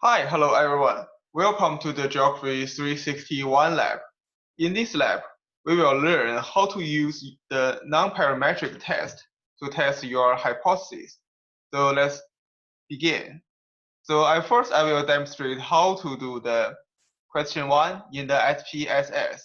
Hi, hello everyone. Welcome to the Geography 361 lab. In this lab, we will learn how to use the non-parametric test to test your hypothesis. So let's begin. So first I will demonstrate how to do the question 1 in the SPSS.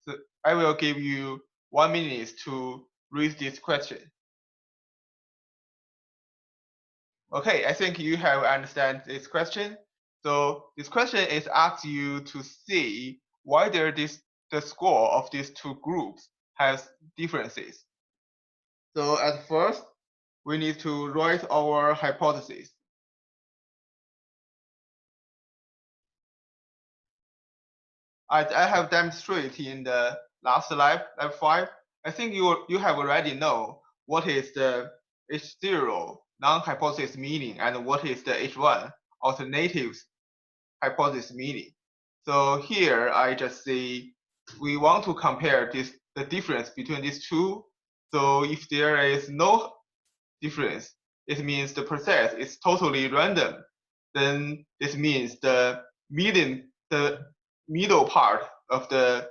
So I will give you 1 minute to read this question. Okay, I think you have understand this question. So this question is asking you to see whether the score of these two groups has differences. So at first, we need to write our hypothesis. As I have demonstrated in the last lab 5, I think you have already know what is the H0 non-hypothesis meaning and what is the H1 alternatives hypothesis meaning. So here I just say we want to compare the difference between these two. So if there is no difference, it means the process is totally random. Then this means the middle part of the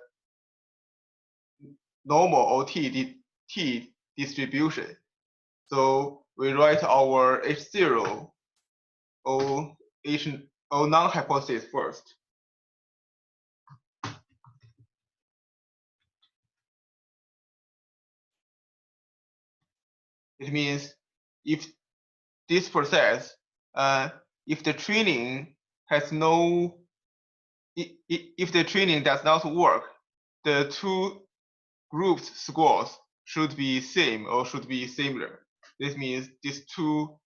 normal or T distribution. So we write our H0 or non-hypothesis first. It means if this process, if the training has no, if the training does not work, the two groups scores should be same or should be similar. This means these two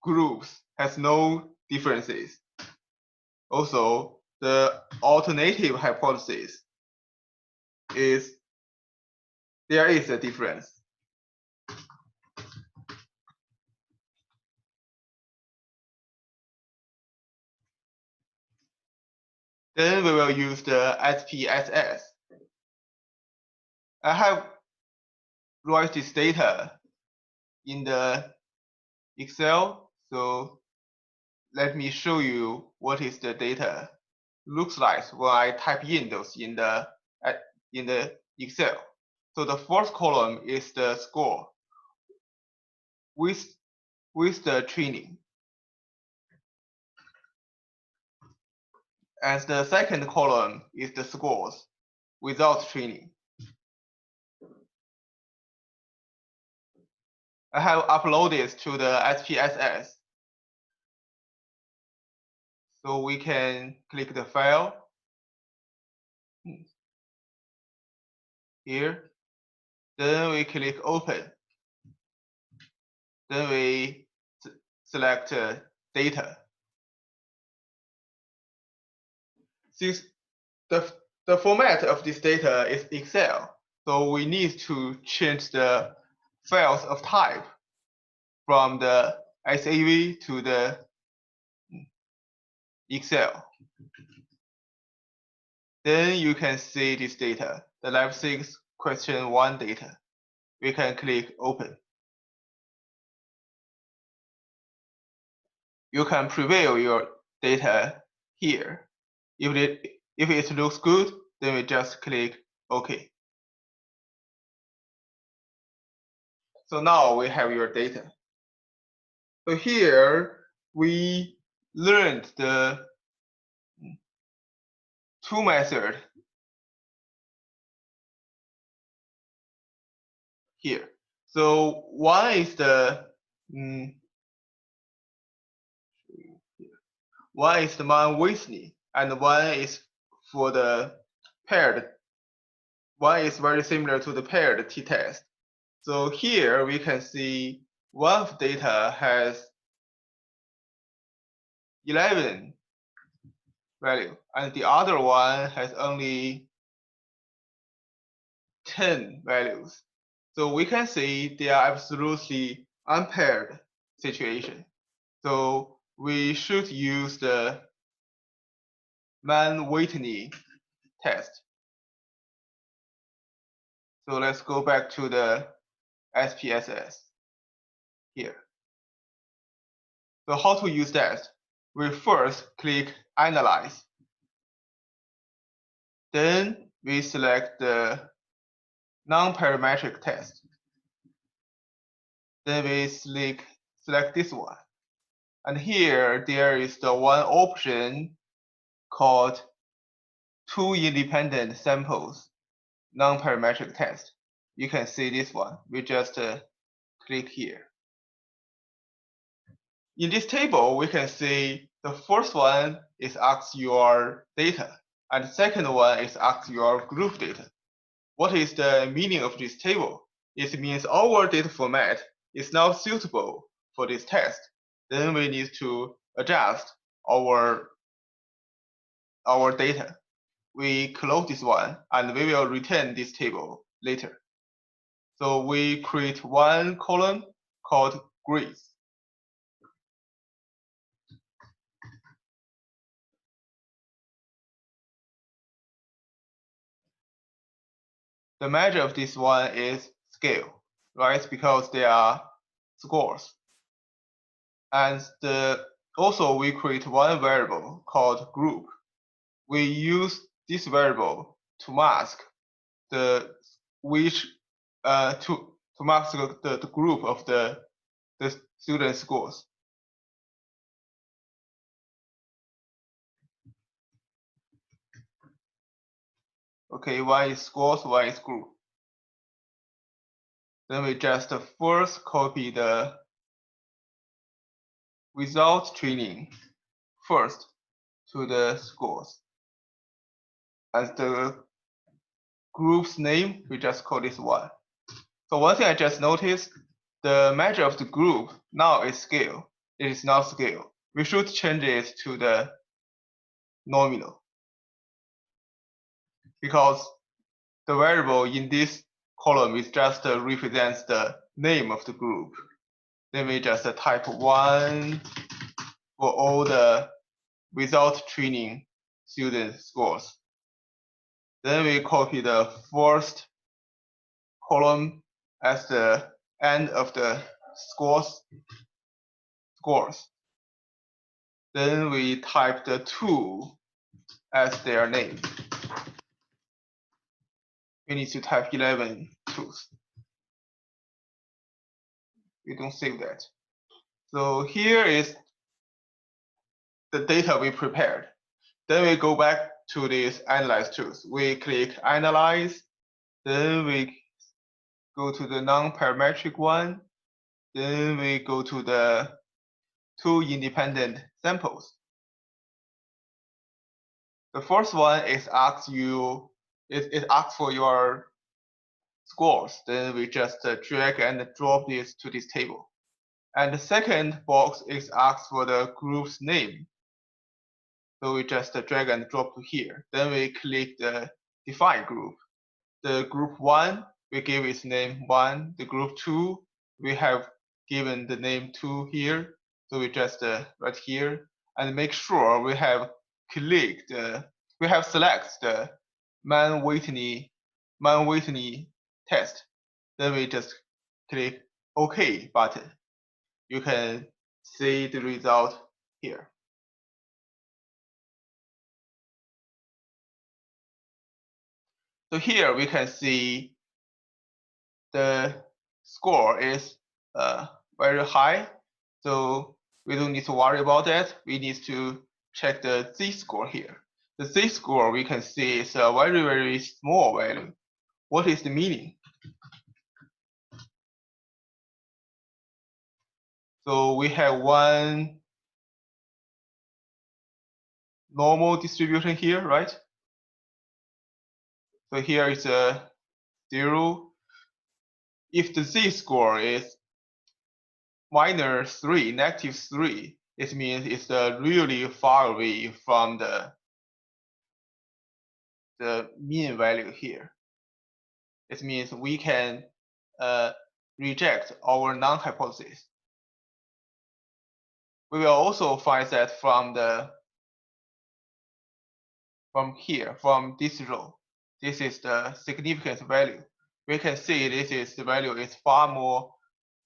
groups has no differences. Also, the alternative hypothesis is there is a difference. Then we will use the SPSS. I have write this data in the Excel. So let me show you what is the data looks like when I type in those in the Excel. So the first column is the score with the training. And the second column is the scores without training. I have uploaded to the SPSS. So we can click the file here. Then we click open. Then we select data. Since the format of this data is Excel, so we need to change the files of type from the SAV to the Excel. Then you can see this data, the lab6 question 1 data. We can click open. You can preview your data here. If it looks good, then we just click OK. So now we have your data. So here we learned the two methods here. So one is the non-Whitney, and one is for the paired. One is very similar to the paired t-test. So here we can see one of the data has 11 value, and the other one has only 10 values. So we can see they are absolutely unpaired situation. So we should use the Mann-Whitney test. So let's go back to the SPSS here. So how to use that? we first click Analyze. Then we select the non-parametric test. Then we select this one. And here there is the one option called 2 independent samples non-parametric test. You can see this one. We just click here. In this table, we can see the first one is ask your data, and the second one is ask your group data. What is the meaning of this table? It means our data format is now suitable for this test. Then we need to adjust our data. We close this one, and we will return this table later. So we create one column called grades. The measure of this one is scale, right? Because they are scores. And also we create one variable called group. We use this variable to mask the group of the student scores. Okay, one is scores, one is group. Then we just first copy the result training first to the scores. As the group's name, we just call this one. So one thing I just noticed, the measure of the group now is scale. It is not scale. We should change it to the nominal, because the variable in this column is just represents the name of the group. Then we just type 1 for all the result training student scores. Then we copy the first column as the end of the scores. Then we type the 2 as their name. We need to type 11 twos. We don't save that. So here is the data we prepared. Then we go back to this analyze tools. We click analyze. Then we go to the non-parametric one. Then we go to the 2 independent samples. The first one is asks for your scores. Then we just drag and drop this to this table. And the second box is asked for the group's name. So we just drag and drop to here. Then we click the define group. The group 1, we give its name 1. The group 2, we have given the name 2 here. So we just right here and make sure we have select the Mann-Whitney test. Then we just click OK button. You can see the result here. So here we can see the score is very high. So we don't need to worry about that. We need to check the z-score here. The z-score we can see is a very, very small value. What is the meaning? So we have one normal distribution here, right? So here is a 0. If the z-score is -3, -3, it means it's really far away from the mean value here. It means we can reject our null hypothesis. We will also find that from this row. This is the significance value. We can see the value is far more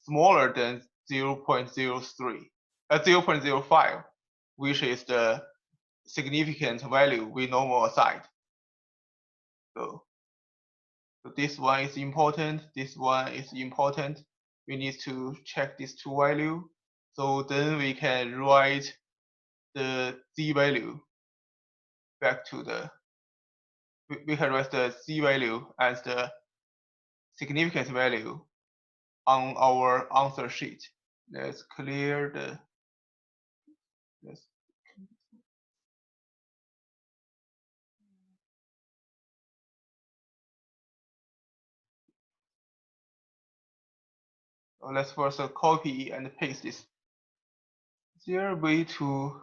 smaller than 0.05. which is the significant value we normal aside. So this one is important, this one is important. We need to check these two values. So then we can write the z value back to the, we can write the z value as the significance value on our answer sheet. Let's clear the, let's let's first copy and paste this. Is there a way to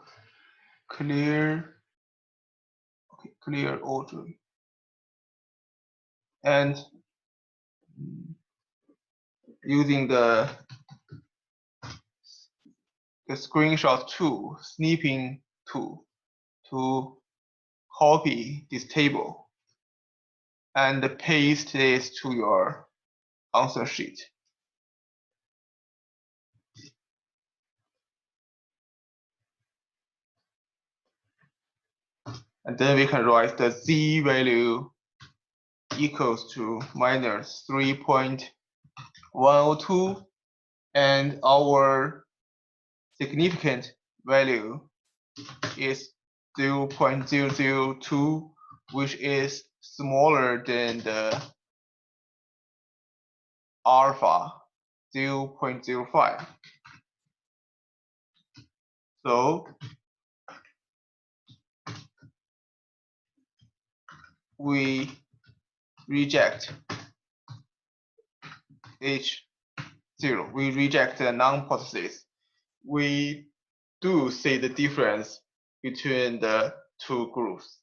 clear, okay, clear order? And using the screenshot tool, snipping tool, to copy this table and paste this to your answer sheet. And then we can write the z value equals to minus 3.102, and our significant value is 0.002, which is smaller than the alpha 0.05. So we reject H0. We reject the non-hypothesis. We do see the difference between the two groups.